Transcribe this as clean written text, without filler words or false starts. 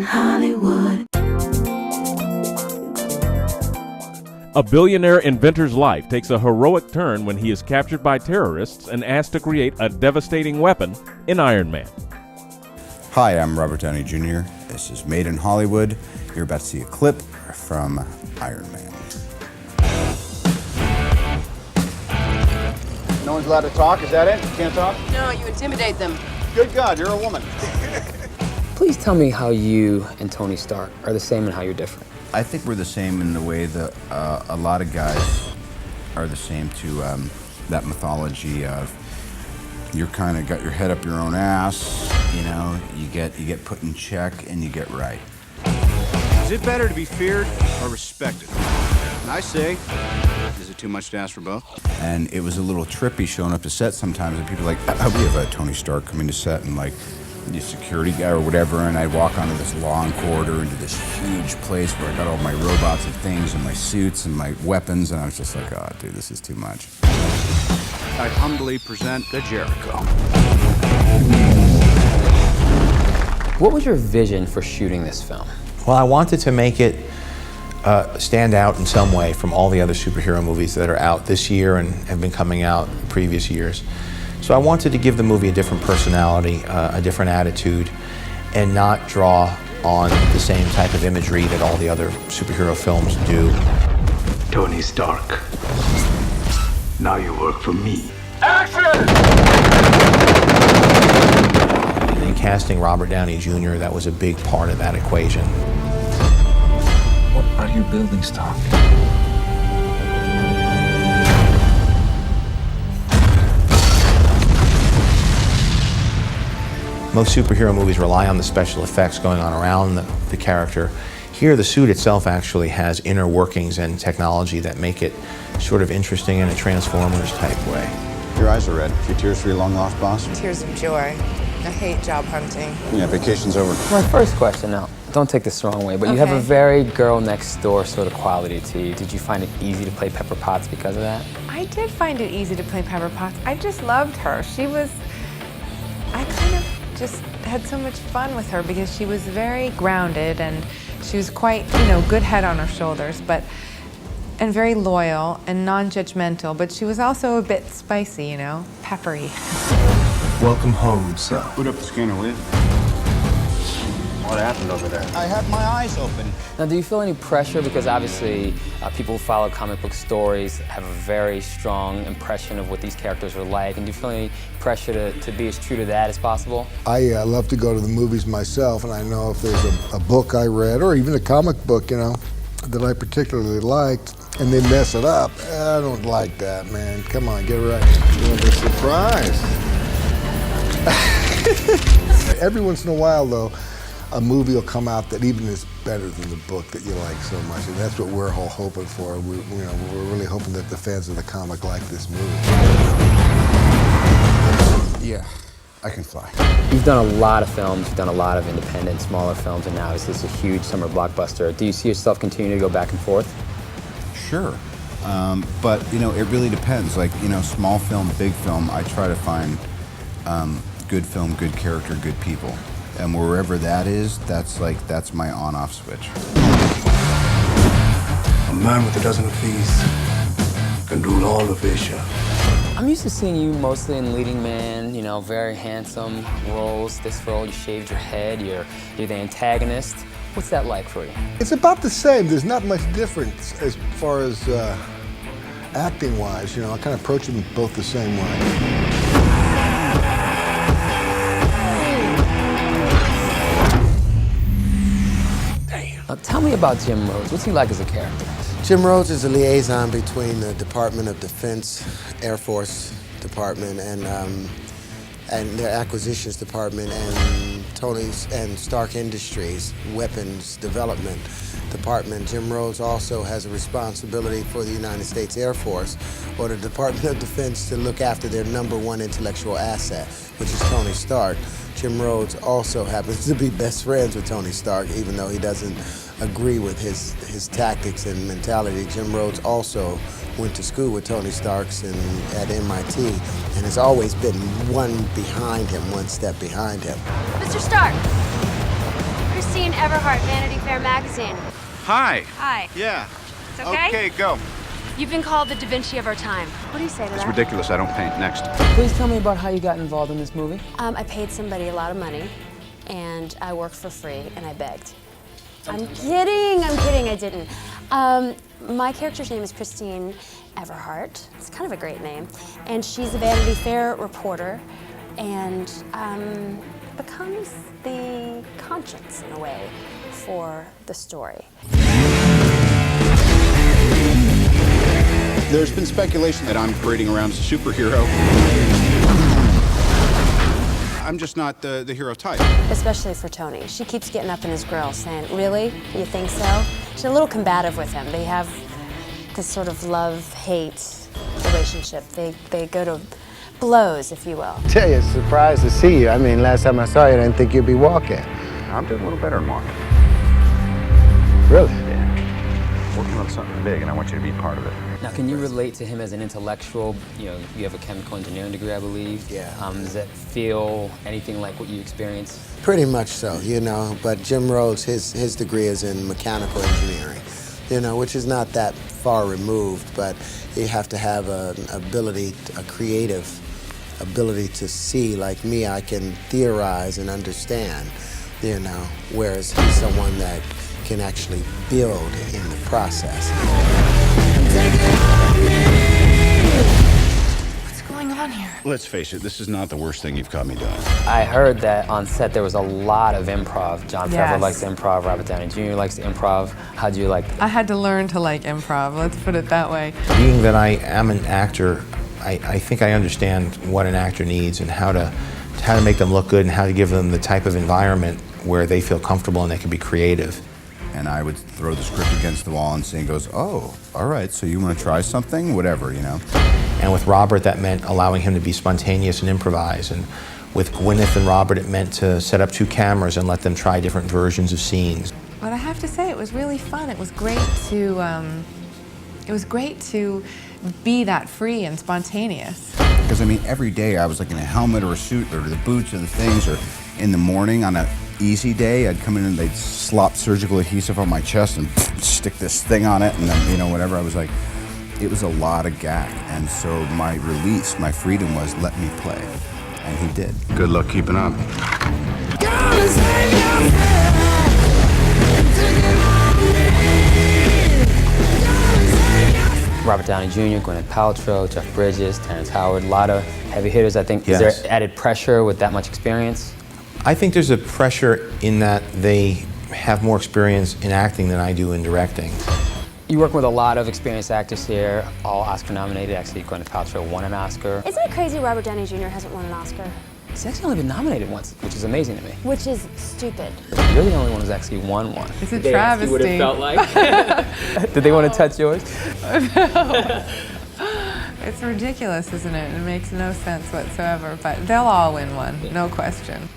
Hollywood. A billionaire inventor's life takes a heroic turn when he is captured by terrorists and asked to create a devastating weapon in Iron Man. Hi, I'm Robert Downey Jr. This is Made in Hollywood. You're about to see a clip from Iron Man. No one's allowed to talk, is that it? You can't talk? No, you intimidate them. Good God, you're a woman. Please tell me how you and Tony Stark are the same and how you're different. I think we're the same in the way that a lot of guys are the same to that mythology of you're kind of got your head up your own ass, you know, you get put in check and you get right. Is it better to be feared or respected? And I say, is it too much to ask for both? And it was a little trippy showing up to set sometimes, and people are like, we have a Tony Stark coming to set, and like the security guy or whatever, and I'd walk onto this long corridor into this huge place where I got all my robots and things and my suits and my weapons, and I was just like, oh, dude, this is too much. I humbly present the Jericho. What was your vision for shooting this film? Well, I wanted to make it stand out in some way from all the other superhero movies that are out this year and have been coming out in previous years. So I wanted to give the movie a different personality, a different attitude, and not draw on the same type of imagery that all the other superhero films do. Tony Stark, now you work for me. And in casting Robert Downey Jr., that was a big part of that equation. What are you building, Stark? Most superhero movies rely on the special effects going on around the character. Here, the suit itself actually has inner workings and technology that make it sort of interesting in a Transformers type way. Your eyes are red. A few tears for your long-lost boss? Tears of joy. I hate job hunting. Yeah, vacation's over. My first question now, don't take this the wrong way, but you have a very girl next door sort of quality to you. Did you find it easy to play Pepper Potts because of that? I did find it easy to play Pepper Potts. I just loved her. I kind of just had so much fun with her because she was very grounded and she was quite, good head on her shoulders, and very loyal and non-judgmental, but she was also a bit spicy, peppery. Welcome home, sir. Boot up the scanner, will you? What happened over there? I had my eyes open. Now, do you feel any pressure? Because obviously, people who follow comic book stories have a very strong impression of what these characters are like. And do you feel any pressure to be as true to that as possible? I love to go to the movies myself, and I know if there's a book I read, or even a comic book, that I particularly liked, and they mess it up, I don't like that, man. Come on, get it right. You want a surprise. Every once in a while, though, a movie will come out that even is better than the book that you like so much, and that's what we're all hoping for. We're really hoping that the fans of the comic like this movie. Yeah, I can fly. You've done a lot of films, you've done a lot of independent, smaller films, and now this is a huge summer blockbuster. Do you see yourself continuing to go back and forth? Sure, but it really depends. Like, small film, big film, I try to find good film, good character, good people. And wherever that is, that's my on-off switch. A man with a dozen of these can rule all of Asia. I'm used to seeing you mostly in leading man, very handsome roles. This role, you shaved your head, you're the antagonist. What's that like for you? It's about the same. There's not much difference as far as acting-wise. I kind of approach them both the same way. Tell me about Jim Rhodes. What's he like as a character? Jim Rhodes is a liaison between the Department of Defense, Air Force Department, and their acquisitions department, and Tony's and Stark Industries weapons development department. Jim Rhodes also has a responsibility for the United States Air Force, or the Department of Defense, to look after their #1 intellectual asset, which is Tony Stark. Jim Rhodes also happens to be best friends with Tony Stark, even though he doesn't agree with his tactics and mentality. Jim Rhodes also went to school with Tony Starks at MIT, and has always been one step behind him. Mr. Stark, Christine Christine Everhart, Vanity Fair magazine. Hi. Hi. Yeah. It's okay? Okay, go. You've been called the Da Vinci of our time. What do you say to that? It's ridiculous. I don't paint. Next. Please tell me about how you got involved in this movie. I paid somebody a lot of money, and I worked for free, and I begged. I'm kidding, I didn't. My character's name is Christine Everhart. It's kind of a great name. And she's a Vanity Fair reporter, and becomes the conscience, in a way, for the story. There's been speculation that I'm parading around as a superhero. I'm just not the hero type. Especially for Tony. She keeps getting up in his grill saying, really? You think so? She's a little combative with him. They have this sort of love-hate relationship. They go to blows, if you will. Tell you, surprised to see you. I mean, last time I saw you, I didn't think you'd be walking. I'm doing a little better than walking. Really? Yeah. Working on something big, and I want you to be part of it. Now, can you relate to him as an intellectual? You know, you have a chemical engineering degree, I believe. Yeah. Does that feel anything like what you experienced? Pretty much so, you know. But Jim Rhodes, his degree is in mechanical engineering, you know, which is not that far removed, but you have to have an ability, a creative ability to see. Like me, I can theorize and understand, you know, whereas he's someone that can actually build in the process. What's going on here? Let's face it, this is not the worst thing you've caught me doing. I heard that on set there was a lot of improv. Jon Favreau Yes. likes to improv, Robert Downey Jr. likes to improv. How do you like that? I had to learn to like improv, let's put it that way. Being that I am an actor, I think I understand what an actor needs and how to make them look good and how to give them the type of environment where they feel comfortable and they can be creative. And I would throw the script against the wall and say, goes, oh, all right, so you want to try something? Whatever, you know. And with Robert, that meant allowing him to be spontaneous and improvise. And with Gwyneth and Robert, it meant to set up 2 cameras and let them try different versions of scenes. But I have to say, it was really fun. It was great to be that free and spontaneous. Because, I mean, every day I was like in a helmet or a suit or the boots or the things, or in the morning on an easy day, I'd come in and they'd slop surgical adhesive on my chest and stick this thing on it and then, you know, whatever. I was like, it was a lot of gag. And so my release, my freedom was let me play. And he did. Good luck keeping up. Robert Downey Jr., Gwyneth Paltrow, Jeff Bridges, Terrence Howard, a lot of heavy hitters, I think. Yes. Is there added pressure with that much experience? I think there's a pressure in that they have more experience in acting than I do in directing. You work with a lot of experienced actors here, all Oscar nominated. Actually, Gwyneth Paltrow won an Oscar. Isn't it crazy Robert Downey Jr. hasn't won an Oscar? He's actually only been nominated once, which is amazing to me. Which is stupid. You're the only one who's actually won one. It's a Did they ask you what it felt like? Did they want to touch yours? No. It's ridiculous, isn't it? It makes no sense whatsoever, but they'll all win one, no question.